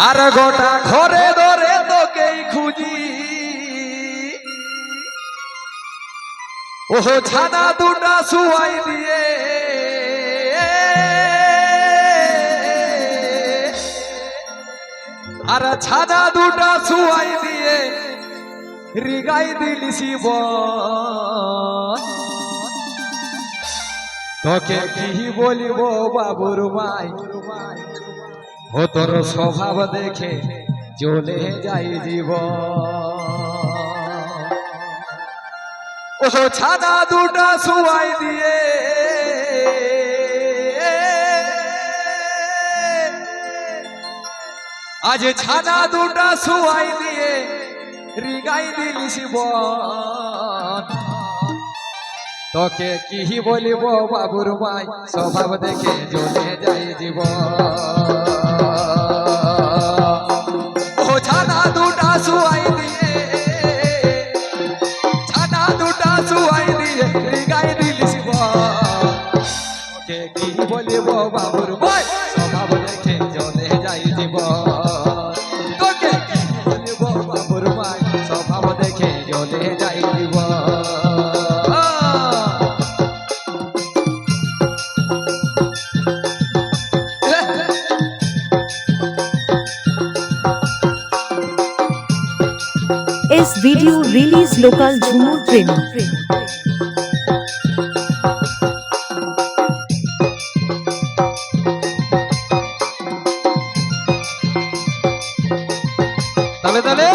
আর গোটা ঘরে ধরে তোকেই খুঁজি ওহ ছানা দুটা শুয়াই দিয়ে আর ছানা দুটা শুয়াই দিয়ে রিগাই দিলি শিব তোকে কি বলিব বাবুর মাই ও তোর স্বভাব দেখে চলে যাই জীব ও ছানা দুটা শুয়াই দিয়ে আজ ছানা দুটা শুয়াই দিয়ে রিগাই দিলি শিব তোকে কি বলিব বাবুর মাই স্বভাব দেখে চলে যাই জীব ও ছানা দুটা শুয়াই দিয়ে ছানা দুটা শুয়াই দিয়ে রিগাই দিলি শিব তোকে কি বলিব বাবুর মাই স্বভাব দেখে চলে যাই জীব তোকে কি বলিব বাবুর মাই স্বভাব দেখে চলে যাই জীব इस वीडियो रिलीज लोकल झूमर प्रेमी তালে তালে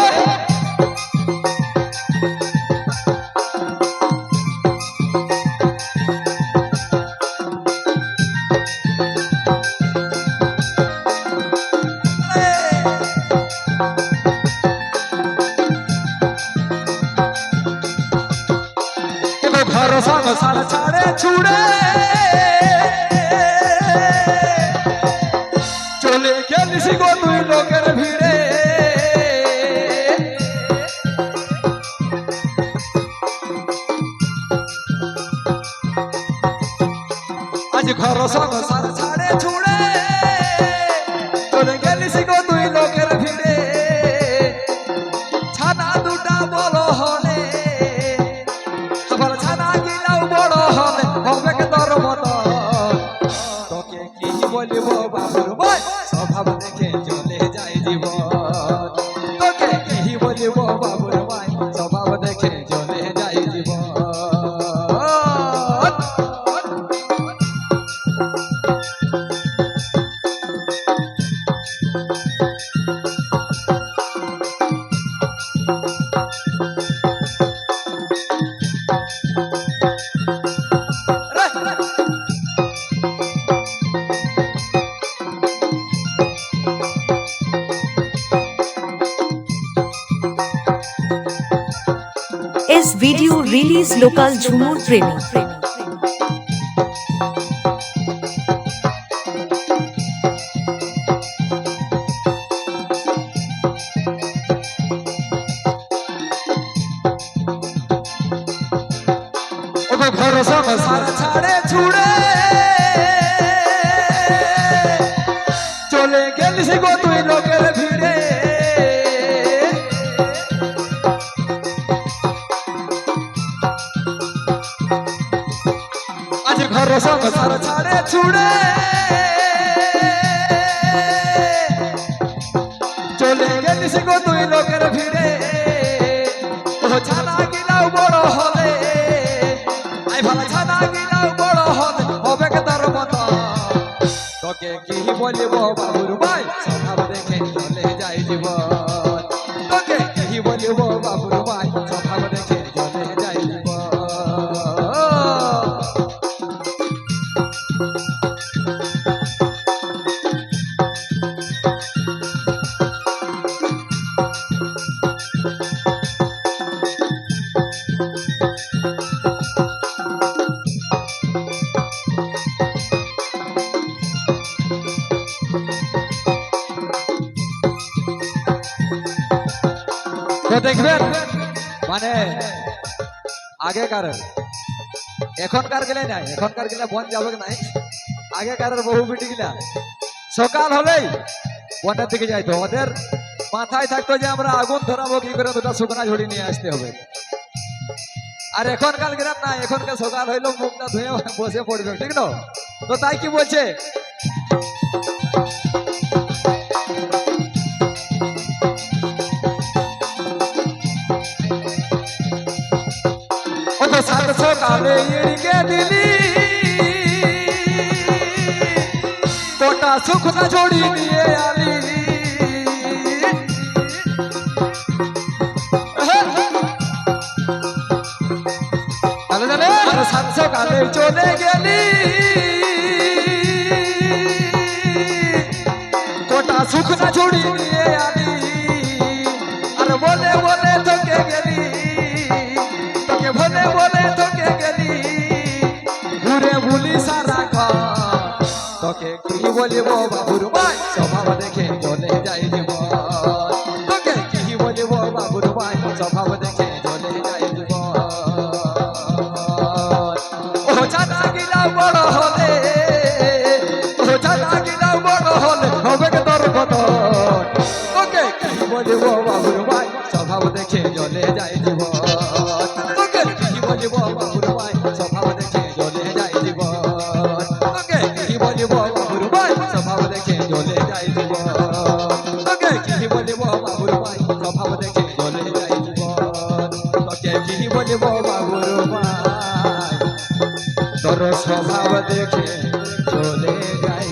ঘর সংসার ছাড়ে ছুড়ে চলে গেলিস গো তুই লোকের ভিড়ে আজ ঘর সংসার ছাড়ে ছুড়ে চলে গেলিস গো তুই লোকের ভিড়ে ছানা দুটা বড় হলে আবার ছানা গিলাও বড় হলে হবে তোর মতো তোকে কি বলিব বাবুর ভাই স্বভাব দেখে চলে যায় জীবন তোকে কি বলিব বাবুর ভাই স্বভাব দেখে চলে যায় জীবন इस वीडियो रिलीज लोकल झूमर प्रेमी ঘর সংসার ছাড়ে ছুড়ে চলে গেলিস গো তুই লোকের ভিড়ে আজ ঘর সংসার ছাড়ে ছুড়ে চলে গেলিস গো তুই লোকের ভিড়ে ও ছানা গিলাও বড় হলে আই ভালো ছানা গিলাও বড় হলে হবে তোর মতো তোকে কি বলিব বাবুর ভাই স্বভাব দেখে চলে যাই জীবন তোকে কি বলিব বাবুর ভাই স্বভাব দেখে চলে যাই জীবন তো দেখবেন মানে আগেকার এখনকার গেলে নাই এখনকার গেলে বন যাবে নাই আগেকার বহু বেটি গিলা সকাল হলেই ওটার দিকে যাইতো ওদের মাথায় থাকতো যে আমরা আগুন ধরাবো কি করে, দুটা শুকনা ঝুড়ি নিয়ে আসতে হবে। আর এখনকার গ্রাম না, এখনকার সকাল হইলো মুখটা ধুয়ে বসে পড়বে, ঠিক না? তো তাই কি বলছে, ও তো সাত সকালে ইড়িকে দিলি কটা শুকনা ঝুড়ি নিয়ে আলি। সাত সকালে চলে গেলি কটা শুকনা ঝুড়ি নিয়ে আলি। আর বলে বলে তোকে গেলি, তোকে বলে বলে তোকে গেলি ঘুরে ভুলি সারা ঘর। তোকে কি বলিব বাবুর ভাই, স্বভাব দেখে চলে যাই জীবন। তোকে কি বলিব বাবুর ভাই, স্বভাব দেখে চলে যাই জীবন। ও জানা গিলাও বড় হলে, ও জানা গিলাও বড় হলে হবে কে তোর বদন। তোকে কি বলিব বাবুর ভাই, স্বভাব দেখে চলে যাই জীবন। তোকে কি বলিব বাবুর ভাই, স্বভাব দেখে চলে যাই জীবন। তোকে কি বলিব বাবুর ভাই, স্বভাব দেখে চলে যাই জীবন। তোকে কি বলিব বাবুর ভাই, স্বভাব দেখে চলে যাই জীবন। তোকে কি বলিব বাবুর ভাই, তোর স্বভাব দেখে চলে যাই।